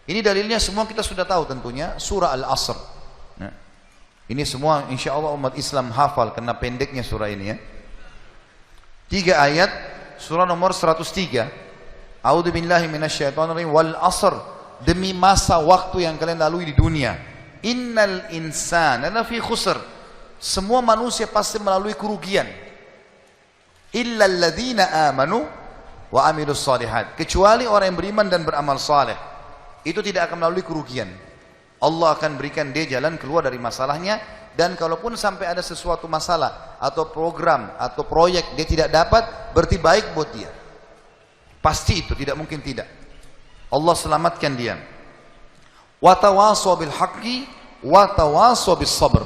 Ini dalilnya semua kita sudah tahu tentunya, surah Al-Asr. Nah, ini semua insya Allah umat Islam hafal karena pendeknya surah ini ya. 3 ayat, surah nomor 103. A'udzubillahi minasyaitonirrajim wal asr, demi masa waktu yang kalian lalui di dunia. Innal insana lafi khusr, semua manusia pasti melalui kerugian. Illa alladzina amanu wa amilus solihat, kecuali orang yang beriman dan beramal saleh, itu tidak akan melalui kerugian. Allah akan berikan dia jalan keluar dari masalahnya, dan kalaupun sampai ada sesuatu masalah atau program atau proyek dia tidak dapat, berarti baik buat dia. Pasti itu, tidak mungkin tidak. Allah selamatkan dia. Wa tawasaw bil haqqi wa tawasaw bis sabr.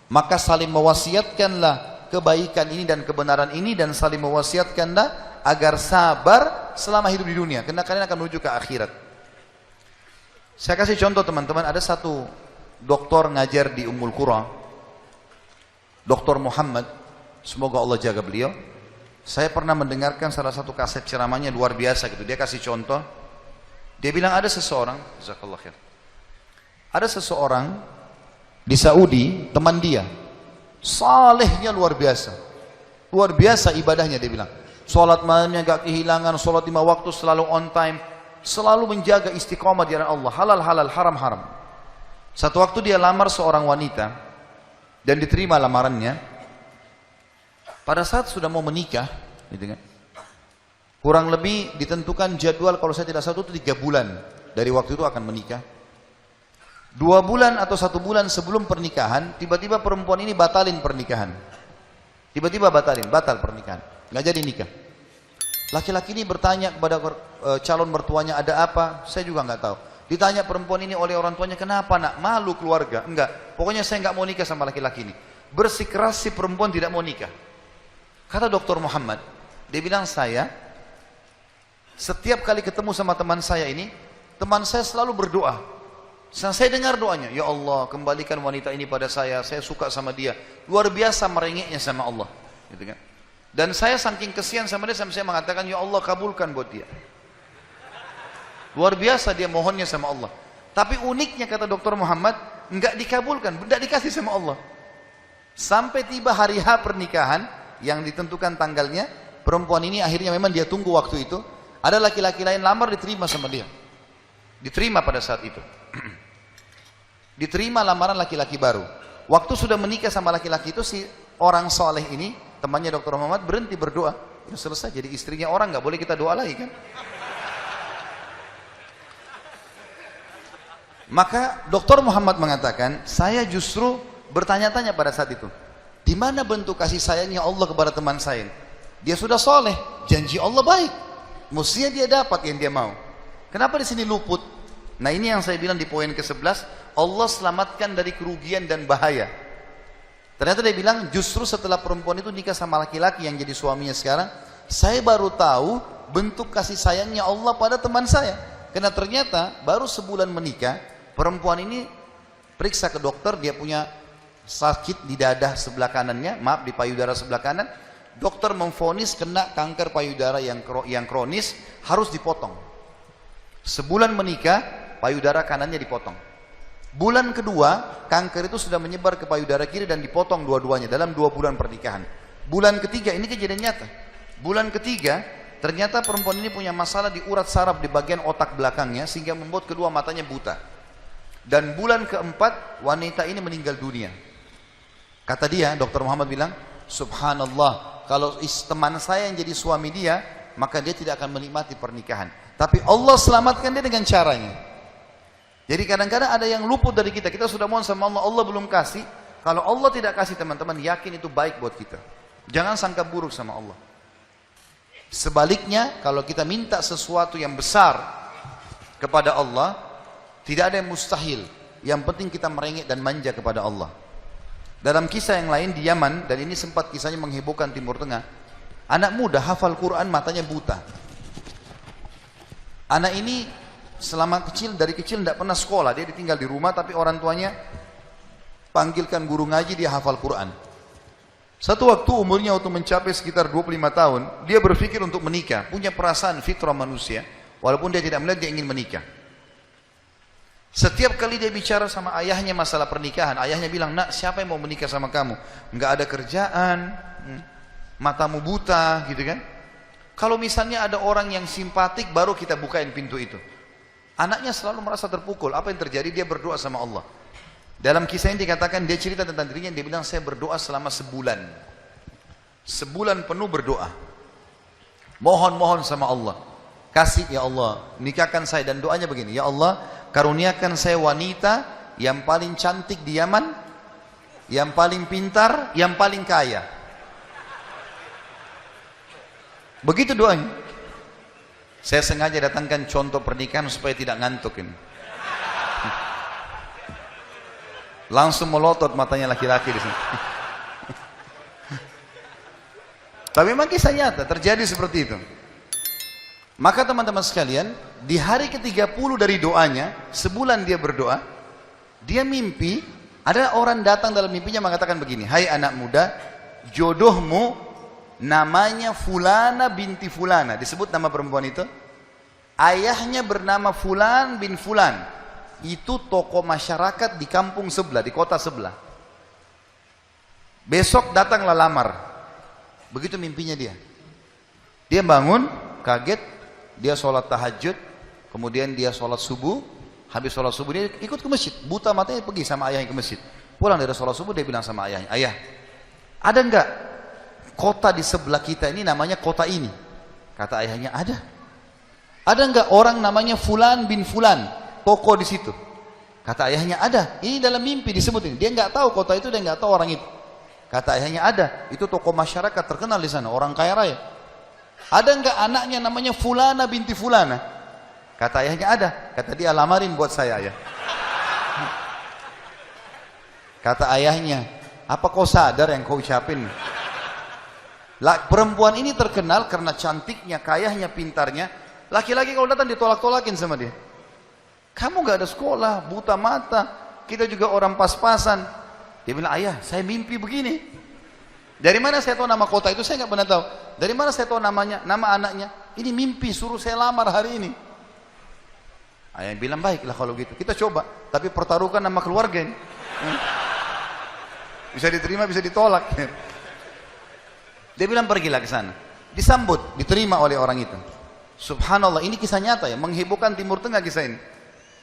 Maka saling mewasiatkanlah kebaikan ini dan kebenaran ini, dan saling mewasiatkanlah agar sabar selama hidup di dunia, karena kalian akan menuju ke akhirat. Saya kasih contoh teman-teman, ada satu doktor ngajar di Ummul Qura, Dr. Muhammad, semoga Allah jaga beliau. Saya pernah mendengarkan salah satu kaset ceramahnya luar biasa gitu. Dia kasih contoh, dia bilang ada seseorang, jazakallah khair, ada seseorang di Saudi, teman dia, salehnya luar biasa ibadahnya. Dia bilang sholat malamnya gak kehilangan, sholat 5 waktu selalu on time, selalu menjaga istiqomah di jalan Allah, halal halal, haram haram. Satu waktu dia lamar seorang wanita dan diterima lamarannya. Pada saat sudah mau menikah, gitu kan, kurang lebih ditentukan jadwal, kalau saya tidak salah itu 3 bulan dari waktu itu akan menikah. 2 bulan atau 1 bulan sebelum pernikahan, tiba-tiba perempuan ini batalin pernikahan. Tiba-tiba batal pernikahan, nggak jadi nikah. Laki-laki ini bertanya kepada calon mertuanya, ada apa? Saya juga nggak tahu. Ditanya perempuan ini oleh orang tuanya, kenapa nak? Malu keluarga? Enggak, pokoknya saya nggak mau nikah sama laki-laki ini. Bersikeras si perempuan tidak mau nikah. Kata Dr. Muhammad, dia bilang, saya setiap kali ketemu sama teman saya ini, teman saya selalu berdoa. Saya dengar doanya, ya Allah kembalikan wanita ini pada saya suka sama dia. Luar biasa merengeknya sama Allah, gitu kan. Dan saya saking kesian sama dia, sampai saya mengatakan, ya Allah kabulkan buat dia. Luar biasa dia mohonnya sama Allah. Tapi uniknya kata Dr. Muhammad, enggak dikabulkan, enggak dikasih sama Allah. Sampai tiba hari H pernikahan yang ditentukan tanggalnya, perempuan ini akhirnya memang dia tunggu waktu itu, ada laki-laki lain lamar, diterima sama dia. Diterima pada saat itu. Diterima lamaran laki-laki baru. Waktu sudah menikah sama laki-laki itu, si orang soleh ini, temannya Dr. Muhammad, berhenti berdoa. Udah selesai, jadi istrinya orang, nggak boleh kita doa lagi kan. Maka Dr. Muhammad mengatakan, saya justru bertanya-tanya pada saat itu, di mana bentuk kasih sayangnya Allah kepada teman saya? Dia sudah soleh, janji Allah baik, mestinya dia dapat yang dia mau. Kenapa di sini luput? Nah ini yang saya bilang di poin ke-11, Allah selamatkan dari kerugian dan bahaya. Ternyata dia bilang, justru setelah perempuan itu nikah sama laki-laki yang jadi suaminya sekarang, saya baru tahu bentuk kasih sayangnya Allah pada teman saya. Karena ternyata baru sebulan menikah, perempuan ini periksa ke dokter, dia punya sakit di dada sebelah kanannya, maaf di payudara sebelah kanan. Dokter memvonis kena kanker payudara yang kronis, harus dipotong. Sebulan menikah, payudara kanannya dipotong. Bulan kedua, kanker itu sudah menyebar ke payudara kiri dan dipotong dua-duanya dalam 2 bulan pernikahan. Bulan ketiga, ini kejadian nyata. Bulan ketiga, ternyata perempuan ini punya masalah di urat saraf di bagian otak belakangnya, sehingga membuat kedua matanya buta. Dan bulan keempat, wanita ini meninggal dunia. Kata dia, Dr. Muhammad bilang, subhanallah, kalau teman saya yang jadi suami dia, maka dia tidak akan menikmati pernikahan. Tapi Allah selamatkan dia dengan caranya. Jadi kadang-kadang ada yang luput dari kita. Kita sudah mohon sama Allah, Allah belum kasih. Kalau Allah tidak kasih, teman-teman, yakin itu baik buat kita. Jangan sangka buruk sama Allah. Sebaliknya, kalau kita minta sesuatu yang besar kepada Allah, tidak ada yang mustahil. Yang penting kita merengek dan manja kepada Allah. Dalam kisah yang lain di Yaman, dan ini sempat kisahnya menghebohkan Timur Tengah, anak muda hafal Quran, matanya buta. Anak ini dari kecil tidak pernah sekolah, dia ditinggal di rumah, tapi orang tuanya panggilkan guru ngaji, dia hafal Quran. Satu waktu umurnya waktu mencapai sekitar 25 tahun, dia berpikir untuk menikah, punya perasaan fitrah manusia, walaupun dia tidak melihat, dia ingin menikah. Setiap kali dia bicara sama ayahnya masalah pernikahan, ayahnya bilang, nak siapa yang mau menikah sama kamu? Nggak ada kerjaan, matamu buta gitu kan. Kalau misalnya ada orang yang simpatik, baru kita bukain pintu itu. Anaknya selalu merasa terpukul. Apa yang terjadi? Dia berdoa sama Allah. Dalam kisah ini dikatakan, dia cerita tentang dirinya, dia bilang, saya berdoa selama sebulan. Sebulan penuh berdoa. Mohon-mohon sama Allah. Kasih ya Allah, nikahkan saya. Dan doanya begini, ya Allah, karuniakan saya wanita yang paling cantik di Yaman, yang paling pintar, yang paling kaya. Begitu doanya. Saya sengaja datangkan contoh pernikahan supaya tidak ngantuk ini. Langsung melotot matanya laki-laki di sini. Tapi memang kisah nyata terjadi seperti itu. Maka teman-teman sekalian, di hari ke-30 dari doanya, sebulan dia berdoa, dia mimpi, ada orang datang dalam mimpinya mengatakan begini, hai anak muda, jodohmu namanya Fulana binti Fulana. Disebut nama perempuan itu. Ayahnya bernama Fulan bin Fulan. Itu tokoh masyarakat di kampung sebelah, di kota sebelah. Besok datanglah lamar. Begitu mimpinya dia. Dia bangun, kaget. Dia sholat tahajud, kemudian dia sholat subuh, habis sholat subuh dia ikut ke masjid, buta matanya pergi sama ayahnya ke masjid. Pulang dari sholat subuh dia bilang sama ayahnya, ayah, ada enggak kota di sebelah kita ini namanya kota ini? Kata ayahnya, ada. Ada enggak orang namanya Fulan bin Fulan, toko di situ? Kata ayahnya, ada. Ini dalam mimpi disebut ini. Dia enggak tahu kota itu, dia enggak tahu orang itu. Kata ayahnya, ada. Itu toko masyarakat terkenal di sana, orang kaya raya. Ada enggak anaknya namanya Fulana binti Fulana? Kata ayahnya, ada. Kata dia, lamarin buat saya ya. Kata ayahnya, apa kau sadar yang kau ucapin? Perempuan ini terkenal karena cantiknya, kayahnya, pintarnya. Laki-laki kalau datang ditolak-tolakin sama dia. Kamu gak ada sekolah, buta mata, kita juga orang pas-pasan. Dia bilang, ayah, saya mimpi begini. Dari mana saya tahu nama kota itu? Saya nggak pernah tahu. Dari mana saya tahu namanya, nama anaknya? Ini mimpi, suruh saya lamar hari ini. Ayah bilang, baiklah kalau gitu. Kita coba, tapi pertaruhkan nama keluarga ini. Bisa diterima, bisa ditolak. Dia bilang, pergilah ke sana. Disambut, diterima oleh orang itu. Subhanallah, ini kisah nyata ya, menghebohkan Timur Tengah kisah ini.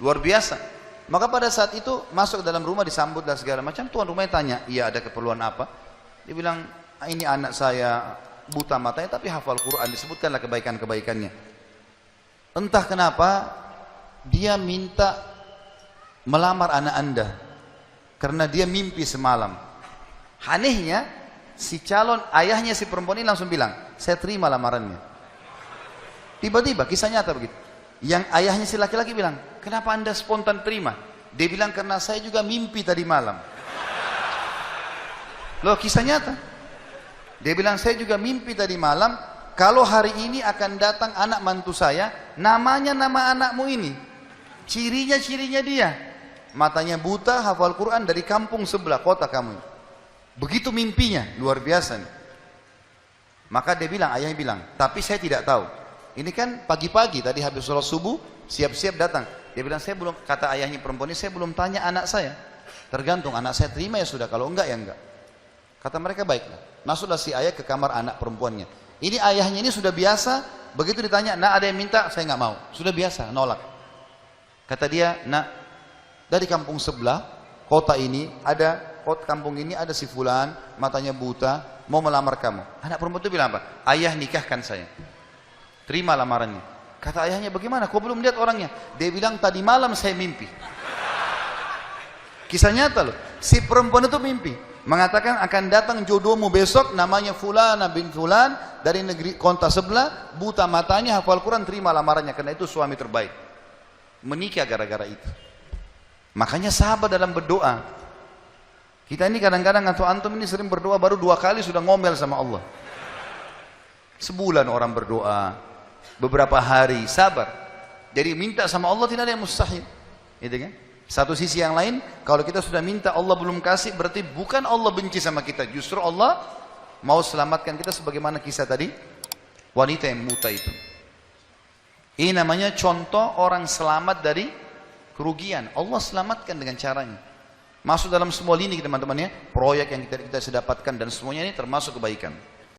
Luar biasa. Maka pada saat itu masuk ke dalam rumah, disambut dan segala macam. Tuan rumahnya tanya, iya ada keperluan apa? Dia bilang, ini anak saya buta matanya tapi hafal Quran, disebutkanlah kebaikan-kebaikannya. Entah kenapa dia minta melamar anak anda karena dia mimpi semalam. Anehnya si calon ayahnya si perempuan ini langsung bilang, saya terima lamarannya. Tiba-tiba kisah nyata begitu. Yang ayahnya si laki-laki bilang, kenapa anda spontan terima? Dia bilang, karena saya juga mimpi tadi malam. Loh, kisah nyata. Dia bilang, saya juga mimpi tadi malam, kalau hari ini akan datang anak mantu saya, namanya nama anakmu ini. Cirinya dia. Matanya buta, hafal Quran dari kampung sebelah kota kamu. Begitu mimpinya, luar biasa nih. Maka dia bilang, ayahnya bilang, tapi saya tidak tahu. Ini kan pagi-pagi tadi habis sholat subuh, siap-siap datang. Dia bilang, saya belum, kata ayahnya perempuan ini, saya belum tanya anak saya. Tergantung, anak saya terima ya sudah, kalau enggak ya enggak. Kata mereka, baiklah. Masuklah si ayah ke kamar anak perempuannya. Ini ayahnya ini sudah biasa, begitu ditanya, nak ada yang minta, saya nggak mau. Sudah biasa, nolak. Kata dia, nak, dari kampung sebelah, kota ini, kampung ini ada si Fulan, matanya buta, mau melamar kamu. Anak perempuan itu bilang apa? Ayah nikahkan saya. Terima lamarannya. Kata ayahnya, bagaimana? Kau belum lihat orangnya? Dia bilang, tadi malam saya mimpi. Kisah nyata loh. Si perempuan itu mimpi. Mengatakan akan datang jodohmu besok, namanya Fulana bin Fulan, dari negeri kota sebelah, buta matanya, hafal Quran, terima lamarannya, karena itu suami terbaik. Menikah gara-gara itu. Makanya sahabat dalam berdoa. Kita ini kadang-kadang atau antum ini sering berdoa, baru 2 kali sudah ngomel sama Allah. Sebulan orang berdoa, beberapa hari, sabar. Jadi minta sama Allah tidak ada yang mustahil. Gitu kan? Satu sisi yang lain, kalau kita sudah minta Allah belum kasih, berarti bukan Allah benci sama kita, justru Allah mau selamatkan kita, sebagaimana kisah tadi wanita yang buta itu. Ini namanya contoh orang selamat dari kerugian. Allah selamatkan dengan caranya. Masuk dalam semua lini teman-teman ya, proyek yang kita dapatkan dan semuanya ini termasuk kebaikan.